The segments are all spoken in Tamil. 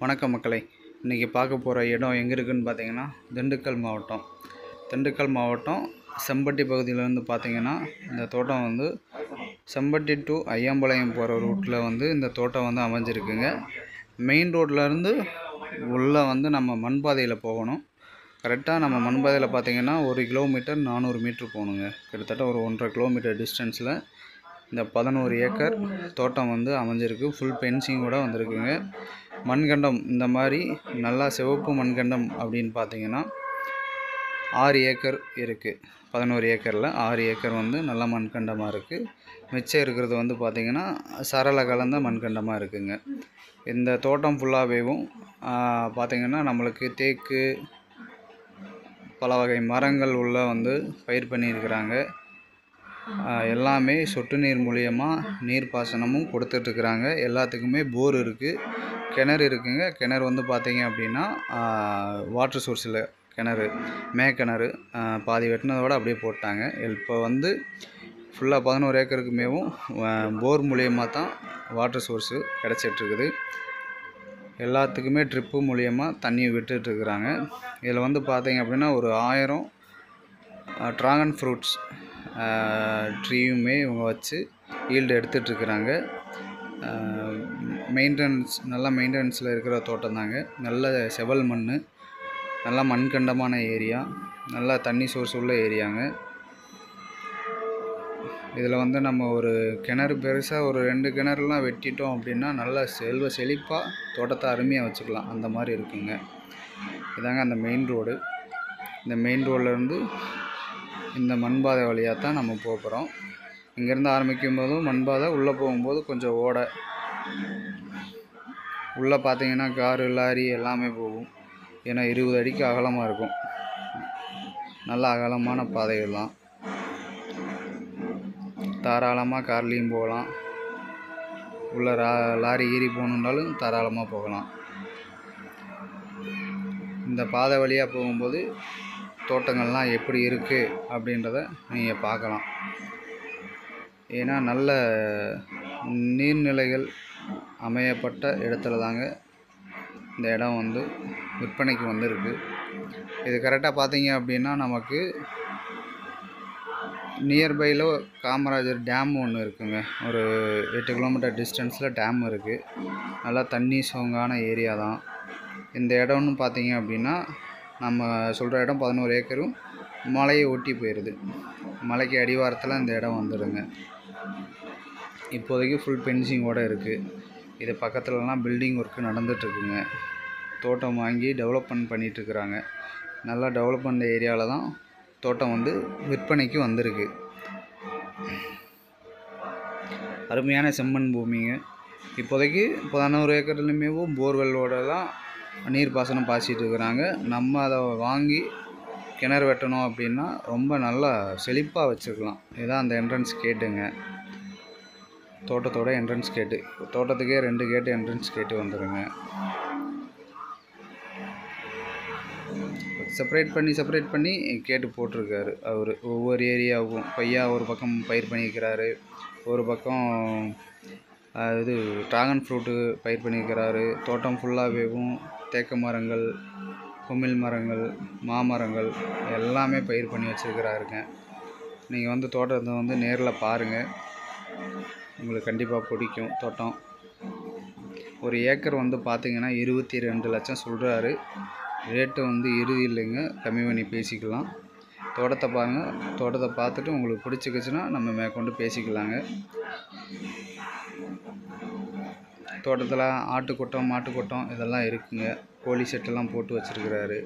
வணக்கம் மக்களே. இன்றைக்கி பார்க்க போகிற இடம் எங்கே இருக்குதுன்னு பார்த்தீங்கன்னா திண்டுக்கல் மாவட்டம் செம்பட்டி பகுதியிலேருந்து பார்த்தீங்கன்னா இந்த தோட்டம் வந்து செம்பட்டி டு ஐயாம்பாளையம் போகிற ரூட்டில் வந்து இந்த தோட்டம் வந்து அமைஞ்சிருக்குங்க. மெயின் ரோட்லேருந்து உள்ளே வந்து நம்ம மண்பாதையில் போகணும். கரெக்டாக நம்ம மண்பாதையில் பார்த்தீங்கன்னா 1 கிலோமீட்டர் 400 மீட்ரு போகணுங்க. கிட்டத்தட்ட ஒரு 1.5 கிலோமீட்டர் டிஸ்டன்ஸில் இந்த 11 ஏக்கர் தோட்டம் வந்து அமைஞ்சிருக்கு. ஃபுல் பென்சிங்கோட வந்திருக்குங்க. மண்கண்டம் இந்த மாதிரி நல்லா சிவப்பு மண்கண்டம் அப்படின்னு பார்த்தீங்கன்னா 6 ஏக்கர் இருக்குது. 11 ஏக்கரில் 6 ஏக்கர் வந்து நல்ல மண்கண்டமாக இருக்குது. மிச்சம் இருக்கிறது வந்து பார்த்திங்கன்னா சரள கலந்த மண்கண்டமாக இருக்குதுங்க. இந்த தோட்டம் ஃபுல்லாகவேவும் பார்த்திங்கன்னா நம்மளுக்கு தேக்கு பல வகை மரங்கள் உள்ள வந்து பயிர் பண்ணியிருக்கிறாங்க. எல்லாமே சொட்டு நீர் மூலியமாக நீர் பாசனமும் கொடுத்துட்ருக்குறாங்க. எல்லாத்துக்குமே போர் இருக்குது, கிணறு இருக்குங்க. கிணறு வந்து பார்த்திங்க அப்படின்னா வாட்டர் சோர்ஸில் கிணறு, மேக்கிணறு பாதி வெட்டினதோடு அப்படியே போட்டாங்க. இப்போ வந்து ஃபுல்லாக 11 ஏக்கருக்குமேவும் போர் மூலியமாக தான் வாட்டர் சோர்ஸு கிடச்சிட்ருக்குது. எல்லாத்துக்குமே ட்ரிப்பு மூலியமாக தண்ணி விட்டுட்ருக்குறாங்க. இதில் வந்து பார்த்திங்க அப்படின்னா ஒரு 1000 ட்ராகன் ஃப்ரூட்ஸ் ட்ரீயுமே இவங்க வச்சு ஈல்டு எடுத்துகிட்ருக்குறாங்க. நல்ல மெயின்டெனன்ஸில் இருக்கிற தோட்டம் தாங்க. நல்ல செவல் மண், நல்ல மண்கண்டமான ஏரியா, நல்ல தண்ணி சோர்ஸ் உள்ள ஏரியாங்க. இதில் வந்து நம்ம ஒரு கிணறு பெருசாக ஒரு 2 கிணறுலாம் வெட்டிட்டோம் அப்படின்னா நல்ல செழிப்பாக தோட்டத்தை அருமையாக வச்சுக்கலாம். அந்த மாதிரி இருக்குங்க. இதாங்க அந்த மெயின் ரோடு. இந்த மெயின் ரோட்லேருந்து இந்த மண்பாதை வழியாக தான் நம்ம போகிறோம். இங்கேருந்து ஆரம்பிக்கும் போதும் மண்பாதை, உள்ளே போகும்போது கொஞ்சம் ஓடை, உள்ளே பார்த்தீங்கன்னா காரு லாரி எல்லாமே போகும். ஏன்னா 20 அடிக்கு அகலமாக இருக்கும். நல்ல அகலமான பாதைகள் தான். தாராளமாக கார்லேயும் போகலாம். உள்ள லாரி ஏறி போகணுன்னாலும் தாராளமாக போகலாம். இந்த பாதை வழியாக போகும்போது தோட்டங்கள்லாம் எப்படி இருக்குது அப்படின்றத நீங்கள் பார்க்கலாம். ஏன்னா நல்ல நீர்நிலைகள் அமையப்பட்ட இடத்துல தாங்க இந்த இடம் வந்து விற்பனைக்கு வந்திருக்கு. இது கரெக்டாக பார்த்தீங்க அப்படின்னா நமக்கு நியர்பையில் காமராஜர் டேம் ஒன்று இருக்குங்க. ஒரு 8 கிலோமீட்டர் டிஸ்டன்ஸில் டேம் இருக்குது. நல்லா தண்ணி சோங்கான ஏரியா தான் இந்த இடம்னு பார்த்தீங்க அப்படின்னா. நம்ம சொல்கிற இடம் 11 ஏக்கரும் மலையை ஒட்டி போயிடுது. மலைக்கு அடிவாரத்தில் இந்த இடம் வந்துடுங்க. இப்போதைக்கு ஃபுல் பென்சிங்கோடு இருக்குது. இது பக்கத்துலலாம் பில்டிங் ஒர்க்கு நடந்துகிட்ருக்குங்க. தோட்டம் வாங்கி டெவலப்மெண்ட் பண்ணிகிட்ருக்குறாங்க. நல்லா டெவலப்மெண்ட் ஏரியாவில் தான் தோட்டம் வந்து விற்பனைக்கு வந்திருக்கு. அருமையான செம்மண் பூமிங்க. இப்போதைக்கு 11 ஏக்கர்லையுமே போர்வெல்லோட தான் நீர் பாசனம் பாய்ச்சிட்டு இருக்கிறாங்க. நம்ம அதை வாங்கி கிணறு வெட்டணும் அப்படின்னா ரொம்ப நல்லா செழிப்பாக வச்சுக்கலாம். இதுதான் அந்த என்ட்ரன்ஸ் கேட்டுங்க. தோட்டத்தோட என்ட்ரன்ஸ் கேட்டு. தோட்டத்துக்கே 2 கேட்டு என்ட்ரன்ஸ் கேட்டு வந்துடுங்க. செப்பரேட் பண்ணி கேட்டு போட்டிருக்காரு அவர். ஒவ்வொரு ஏரியாவுக்கும் கொய்யா ஒரு பக்கம் பயிர் பண்ணியிருக்கிறாரு, ஒரு பக்கம் இது ட்ராகன் ஃப்ரூட்டு பயிர் பண்ணியிருக்கிறாரு. தோட்டம் ஃபுல்லாகவேவும் தேக்கு மரங்கள், குமிழ் மரங்கள், மாமரங்கள் எல்லாமே பயிர் பண்ணி வச்சுருக்கிறாருங்க. நீங்கள் வந்து தோட்டத்தை வந்து நேரில் பாருங்கள், உங்களுக்கு கண்டிப்பாக பிடிக்கும். தோட்டம் ஒரு ஏக்கர் வந்து பார்த்திங்கன்னா 22 லட்சம் சொல்கிறாரு. ரேட்டு வந்து இறுதி இல்லைங்க, கம்மி பண்ணி பேசிக்கலாம். தோட்டத்தை பாருங்கள். தோட்டத்தை பார்த்துட்டு உங்களுக்கு பிடிச்சிக்கிச்சுன்னா நம்ம மேற்கொண்டு பேசிக்கலாங்க. தோட்டத்தில் ஆட்டுக்கொட்டம், மாட்டுக்கொட்டம் இதெல்லாம் இருக்குங்க. கோழி செட்டெல்லாம் போட்டு வச்சுருக்கிறாரு.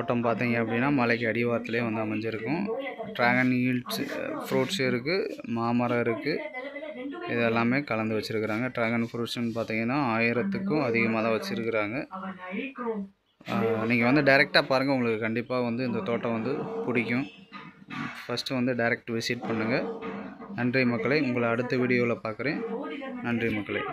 தோட்டம் பார்த்தீங்க அப்படின்னா மலைக்கு அடிவாரத்துலேயே வந்து அமைஞ்சிருக்கும். ட்ராகன் ஹீல்ஸ் ஃப்ரூட்ஸ் இருக்குது, மாமரம் இருக்குது, இது எல்லாமே கலந்து வச்சுருக்குறாங்க. ட்ராகன் ஃப்ரூட்ஸ்னு பார்த்தீங்கன்னா 1000க்கும் அதிகமாக தான் வச்சுருக்குறாங்க. நீங்கள் வந்து டைரெக்டாக பாருங்கள், உங்களுக்கு கண்டிப்பாக வந்து இந்த தோட்டம் வந்து பிடிக்கும். ஃபஸ்ட்டு வந்து டைரெக்ட் விசிட் பண்ணுங்கள். நன்றி மக்களே. உங்களை அடுத்த வீடியோவில் பார்க்குறேன். நன்றி மக்களே.